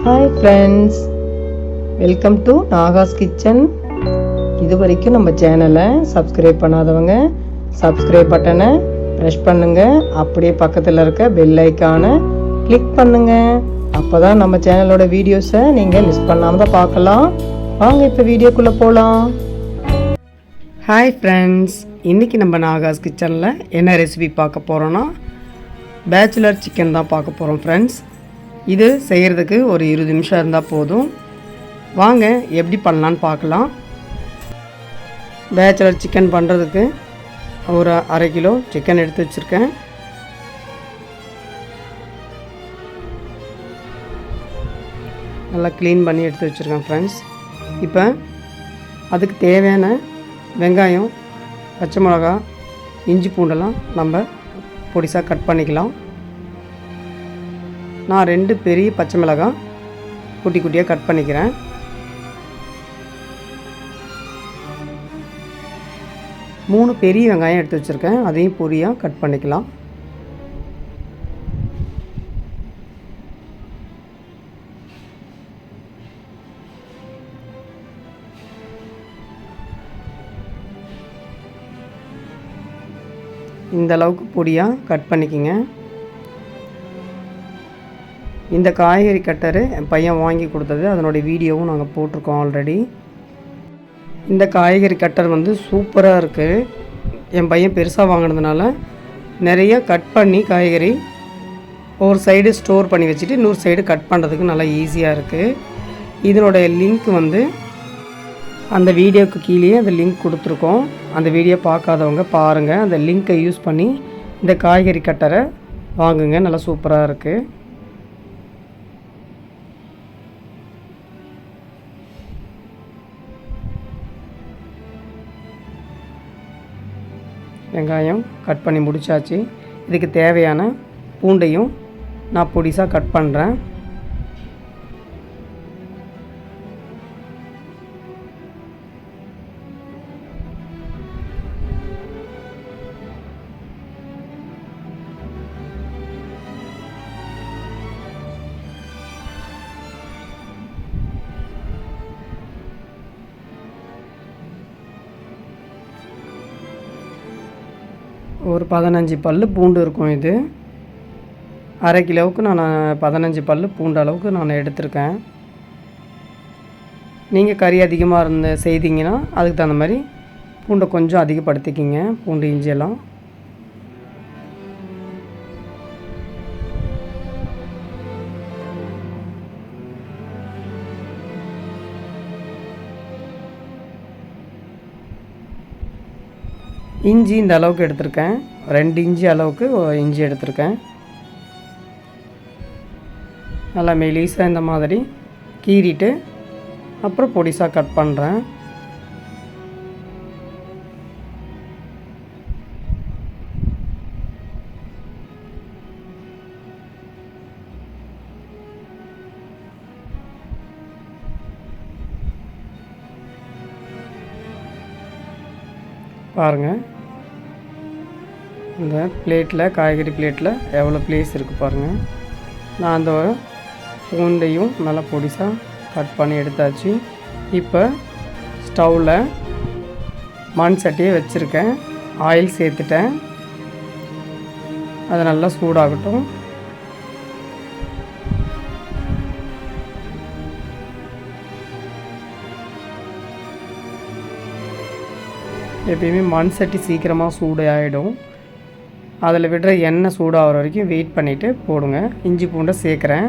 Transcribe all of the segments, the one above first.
Hi friends, welcome to Nahash kitchen. இது வரைக்கும் நம்ம சேனலை சப்ஸ்கிரைப் பண்ணாதவங்க சப்ஸ்கிரைப் பட்டனை ப்ரெஸ் பண்ணுங்கள். அப்படியே பக்கத்தில் இருக்க பெல் ஐக்கானை கிளிக் பண்ணுங்கள். அப்போ தான் நம்ம சேனலோட வீடியோஸை நீங்கள் மிஸ் பண்ணாமல் தான் பார்க்கலாம். வாங்க இப்போ வீடியோக்குள்ளே போகலாம். ஹாய் ஃப்ரெண்ட்ஸ், இன்றைக்கி நம்ம நாகாஸ் கிச்சனில் என்ன ரெசிபி பார்க்க போகிறோன்னா பேச்சுலர் சிக்கன் தான் பார்க்க போகிறோம் ஃப்ரெண்ட்ஸ். இது செய்கிறதுக்கு ஒரு 20 நிமிஷம் இருந்தால் போதும். வாங்க எப்படி பண்ணலான்னு பார்க்கலாம். பேச்சுலர் சிக்கன் பண்ணுறதுக்கு ஒரு 1/2 கிலோ சிக்கன் எடுத்து வச்சுருக்கேன். நல்லா க்ளீன் பண்ணி எடுத்து வச்சுருக்கேன் ஃப்ரெண்ட்ஸ். இப்போ அதுக்கு தேவையான வெங்காயம், பச்சை மிளகா, இஞ்சி பூண்டெல்லாம் நம்ம பொடிசாக கட் பண்ணிக்கலாம். நான் 2 பெரிய பச்சை மிளகாய் குட்டி குட்டியாக கட் பண்ணிக்கிறேன். மூணு பெரிய வெங்காயம் எடுத்து வச்சுருக்கேன், அதையும் பொடியாக கட் பண்ணிக்கலாம். இந்த அளவுக்கு பொடியாக கட் பண்ணிக்கோங்க. இந்த காய்கறி கட்டரு என் பையன் வாங்கி கொடுத்தது, அதனுடைய வீடியோவும் நாங்கள் போட்டிருக்கோம் ஆல்ரெடி. இந்த காய்கறி கட்டர் வந்து சூப்பராக இருக்குது. என் பையன் பெருசாக வாங்கினதுனால நிறைய கட் பண்ணி காய்கறி ஒரு சைடு ஸ்டோர் பண்ணி வச்சுட்டு இன்னொரு சைடு கட் பண்ணுறதுக்கு நல்லா ஈஸியாக இருக்குது. இதனுடைய லிங்க் வந்து அந்த வீடியோவுக்கு கீழே அந்த லிங்க் கொடுத்துருக்கோம். அந்த வீடியோ பார்க்காதவங்க பாருங்கள். அந்த லிங்க்கை யூஸ் பண்ணி இந்த காய்கறி கட்டரை வாங்குங்க, நல்லா சூப்பராக இருக்குது. வெங்காயம் கட் பண்ணி முடிச்சாச்சு. இதுக்கு தேவையான பூண்டையும் நான் பொடிசாக கட் பண்ணுறேன். ஒரு 15 பல் பூண்டு இருக்கும். இது 1/2 கிலோவுக்கு நான் 15 பல் பூண்டு அளவுக்கு நான் எடுத்திருக்கேன். நீங்கள் கறி அதிகமாக செய்தீங்கன்னா அதுக்கு தகுந்த மாதிரி பூண்டை கொஞ்சம் அதிகப்படுத்திக்கிங்க, பூண்டு இஞ்சியெல்லாம். இஞ்சி இந்த அளவுக்கு எடுத்திருக்கேன், 2 இஞ்சி அளவுக்கு இஞ்சி எடுத்திருக்கேன். நல்லா மெலிசாக இந்த மாதிரி கீறிட்டு அப்புறம் பொடிசாக கட் பண்ணுறேன். பாருங்கள், இந்த பிளேட்டில், காய்கறி பிளேட்டில் எவ்வளோ ப்ளேஸ் இருக்குது பாருங்கள். நான் அந்த பூண்டையும் நல்லா பொடிசாக கட் பண்ணி எடுத்தாச்சு. இப்போ ஸ்டவ்வில் மண் சட்டியை வச்சுருக்கேன், ஆயில் சேர்த்துட்டேன். அது நல்லா சூடாகட்டும். எப்பயுமே மண் சட்டி சீக்கிரமாக சூடு ஆகிடும். அதில் விடுற எண்ணெய் சூடாகிற வரைக்கும் வெயிட் பண்ணிவிட்டு போடுங்க. இஞ்சி பூண்டை சேர்க்குறேன்.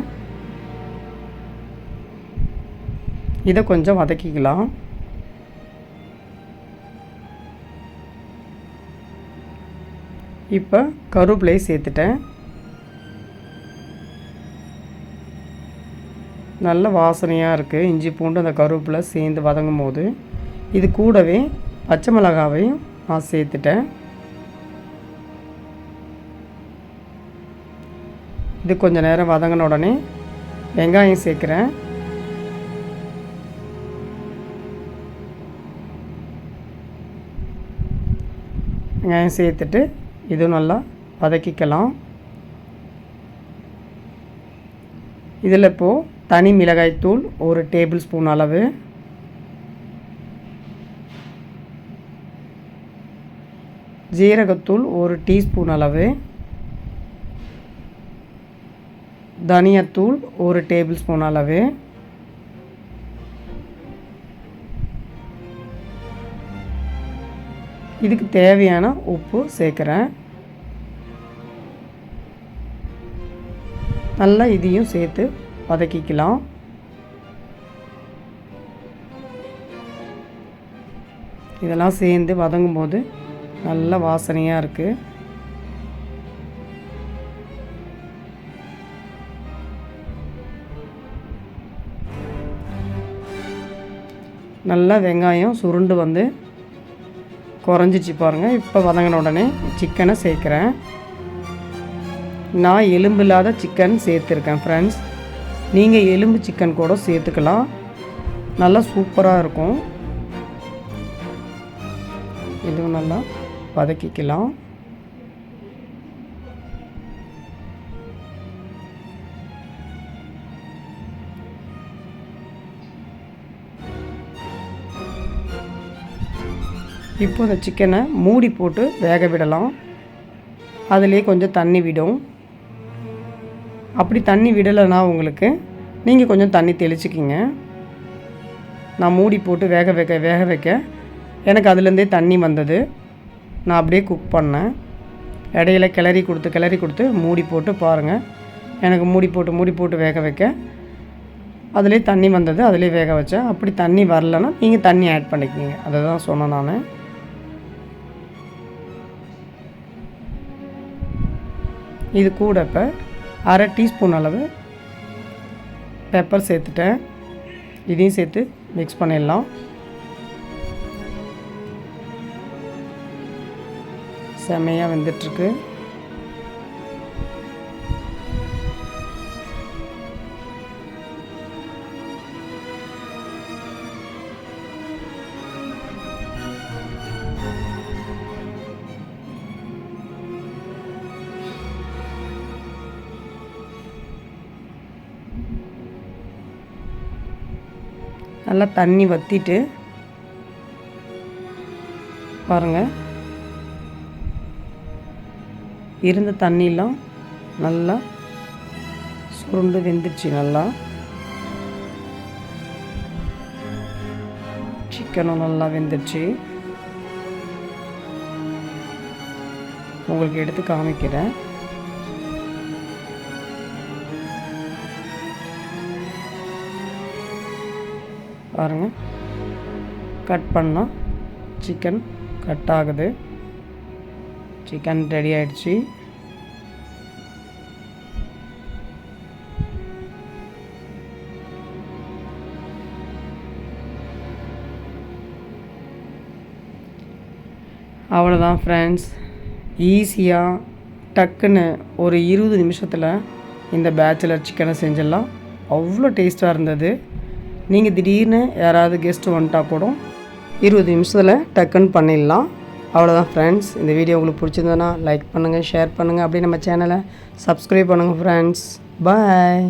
இதை கொஞ்சம் வதக்கிக்கலாம். இப்போ கருவேப்பிலையை சேர்த்துட்டேன். நல்ல வாசனையாக இருக்குது. இஞ்சி பூண்டு அந்த கருவேப்பிலை சேர்ந்து வதங்கும் போது இது கூடவே பச்சை மிளகாவையும் நான் சேர்த்துட்டேன். இது கொஞ்சம் நேரம் வதங்கின உடனே வெங்காயம் சேர்க்குறேன். வெங்காயம் சேர்த்துட்டு இதுவும் நல்லா வதக்கிக்கலாம். இதில் இப்போது தனி மிளகாய்த்தூள் 1 டேபிள் ஸ்பூன் அளவு, ஜீரகத்தூள் 1 டீஸ்பூன் அளவு, தனியாத்தூள் 1 டேபிள் ஸ்பூன் அளவு, இதுக்கு தேவையான உப்பு சேர்க்குறேன். நல்லா இதையும் சேர்த்து வதக்கிக்கலாம். இதெல்லாம் சேர்ந்து வதங்கும் போது நல்ல வாசனையாக இருக்குது. நல்லா வெங்காயம் சுருண்டு வந்து குறைஞ்சிச்சு பாருங்கள். இப்போ வதங்கின உடனே சிக்கனை சேர்க்குறேன். நான் எலும்பு இல்லாத சிக்கன் சேர்த்துருக்கேன் ஃப்ரெண்ட்ஸ். நீங்கள் எலும்பு சிக்கன் கூட சேர்த்துக்கலாம், நல்லா சூப்பராக இருக்கும். இதுவும் நல்லா வதக்கிக்கலாம். இப்போ இந்த சிக்கனை மூடி போட்டு வேக விடலாம். அதிலே கொஞ்சம் தண்ணி விடும். அப்படி தண்ணி விடலைன்னா உங்களுக்கு நீங்கள் கொஞ்சம் தண்ணி தெளிச்சிக்கிங்க. நான் மூடி போட்டு வேக வைக்க எனக்கு அதுலேருந்தே தண்ணி வந்தது. நான் அப்படியே குக் பண்ணேன். இடையில கிளறி கொடுத்து மூடி போட்டு பாருங்கள். எனக்கு மூடி போட்டு வேக வைக்க அதிலே தண்ணி வந்தது. அதிலே வேக வச்சேன். அப்படி தண்ணி வரலைன்னா நீங்கள் தண்ணி ஆட் பண்ணிக்கிங்க. அதை தான் சொன்னேன் நான். இது கூட இப்போ 1/2 டீஸ்பூன் அளவு பெப்பர் சேர்த்துட்டேன். இதையும் சேர்த்து மிக்ஸ் பண்ணிடலாம். செமையாக வெந்துட்டுருக்கு. நல்லா தண்ணி வற்றிட்டு பாருங்கள். இருந்த தண்ணியெலாம் நல்லா சுருண்டு வெந்துடுச்சு. நல்லா சிக்கனும் நல்லா வெந்துடுச்சு. உங்களுக்கு எடுத்து காமிக்கிறேன். பாருங்கள், கட் பண்ணால் சிக்கன் கட் ஆகுது. சிக்கன் ரெடி ஆயிடுச்சு. அவ்வளோதான் ஃப்ரெண்ட்ஸ். ஈஸியாக டக்குன்னு ஒரு 20 நிமிஷத்தில் இந்த பேச்சுலர் சிக்கனை செஞ்சிடலாம். அவ்வளோ டேஸ்ட்டாக இருந்தது. நீங்கள் திடீர்னு யாராவது கெஸ்ட்டு வந்துட்டா கூட 20 நிமிஷத்தில் டக்குன்னு பண்ணிடலாம். அவ்வளோதான் ஃப்ரெண்ட்ஸ். இந்த வீடியோ உங்களுக்கு பிடிச்சிருந்ததுன்னா லைக் பண்ணுங்கள், ஷேர் பண்ணுங்கள். அப்படியே நம்ம சேனலை சப்ஸ்கிரைப் பண்ணுங்கள் ஃப்ரெண்ட்ஸ். பாய்.